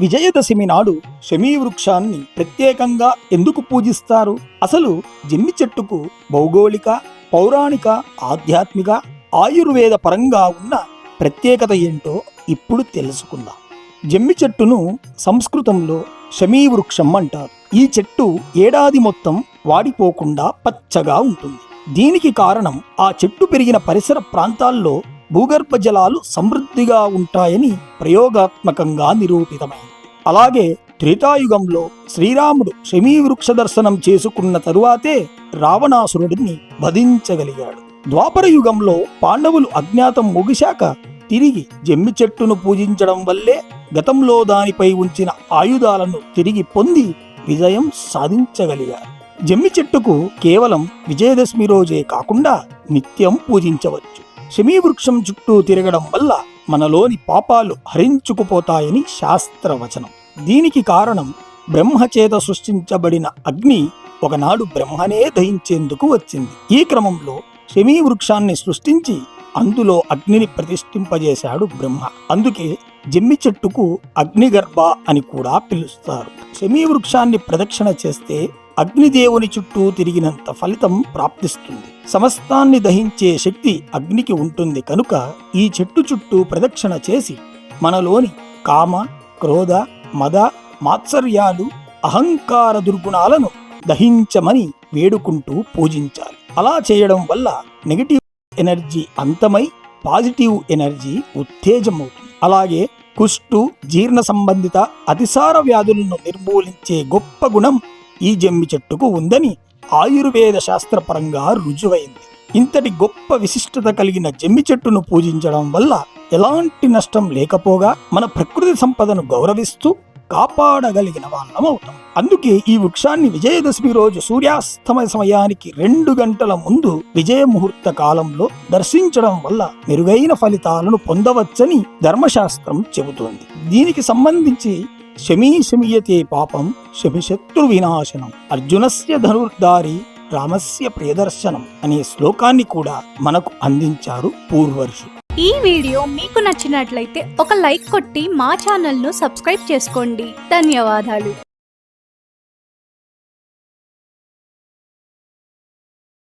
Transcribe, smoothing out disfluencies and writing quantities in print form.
విజయదశమి నాడు శమీ వృక్షాన్ని ప్రత్యేకంగా ఎందుకు పూజిస్తారు? అసలు జమ్మి చెట్టుకు భౌగోళిక, పౌరాణిక, ఆధ్యాత్మిక, ఆయుర్వేద పరంగా ఉన్న ప్రత్యేకత ఏంటో ఇప్పుడు తెలుసుకుందాం. జమ్మి చెట్టును సంస్కృతంలో శమీ వృక్షం అంటారు. ఈ చెట్టు ఏడాది మొత్తం వాడిపోకుండా పచ్చగా ఉంటుంది. దీనికి కారణం ఆ చెట్టు పెరిగిన పరిసర ప్రాంతాల్లో భూగర్భ జలాలు సమృద్ధిగా ఉంటాయని ప్రయోగాత్మకంగా నిరూపితమైంది. అలాగే త్రేతాయుగంలో శ్రీరాముడు శమీ వృక్ష దర్శనం చేసుకున్న తరువాతే రావణాసురుడిని వధించగలిగాడు. ద్వాపర యుగంలో పాండవులు అజ్ఞాతం ముగిశాక తిరిగి జమ్మి చెట్టును పూజించడం వల్లే గతంలో దానిపై ఉంచిన ఆయుధాలను తిరిగి పొంది విజయం సాధించగలిగారు. జమ్మి చెట్టుకు కేవలం విజయదశమి రోజే కాకుండా నిత్యం పూజించవచ్చు. శమీ వృక్షం చుట్టూ తిరగడం వల్ల మనలోని పాపాలు హరించుకుపోతాయని శాస్త్రవచనం. దీనికి కారణం బ్రహ్మచేత సృష్టించబడిన అగ్ని ఒకనాడు బ్రహ్మనే దహించేందుకు వచ్చింది. ఈ క్రమంలో శమీ వృక్షాన్ని సృష్టించి అందులో అగ్నిని ప్రతిష్ఠింపజేశాడు బ్రహ్మ. అందుకే జమ్మి చెట్టుకు అగ్నిగర్భ అని కూడా పిలుస్తారు. శమీ వృక్షాన్ని ప్రదక్షిణ చేస్తే అగ్నిదేవుని చుట్టూ తిరిగినంత ఫలితం ప్రాప్తిస్తుంది. సమస్తాన్ని దహించే శక్తి అగ్నికి ఉంటుంది కనుక ఈ చెట్టు చుట్టూ ప్రదక్షిణ చేసి మనలోని కామ, క్రోధ, మద, మాత్సర్యాలు, అహంకార దుర్గుణాలను దహించమని వేడుకుంటూ పూజించాలి. అలా చేయడం వల్ల నెగటివ్ ఎనర్జీ అంతమై పాజిటివ్ ఎనర్జీ ఉత్తేజమవుతుంది. అలాగే కుష్టు, జీర్ణ సంబంధిత అతిసార వ్యాధులను నిర్మూలించే గొప్ప గుణం ఈ జమ్మి చెట్టుకు ఉందని ఆయుర్వేద శాస్త్రపరంగా రుజువైంది. ఇంతటి గొప్ప విశిష్టత కలిగిన జమ్మి చెట్టును పూజించడం వల్ల ఎలాంటి నష్టం లేకపోగా మన ప్రకృతి సంపదను గౌరవిస్తూ కాపాడగలిగిన వాళ్ళం అవుతాం. అందుకే ఈ వృక్షాన్ని విజయదశమి రోజు సూర్యాస్తమయ సమయానికి 2 గంటల ముందు విజయ ముహూర్త కాలంలో దర్శించడం వల్ల మెరుగైన ఫలితాలను పొందవచ్చని ధర్మశాస్త్రం చెబుతోంది. దీనికి సంబంధించి శమీ శమీయతే పాపం శమిశత్రు వినాశనం, అర్జునస్య ధనుర్ధారి రామస్య ప్రియదర్శనం అనే శ్లోకాన్ని కూడా మనకు అందించారు పూర్వర్షులు. ఈ వీడియో మీకు నచ్చినట్లయితే ఒక లైక్ కొట్టి మా ఛానల్ ను సబ్స్క్రైబ్ చేసుకోండి. ధన్యవాదాలు.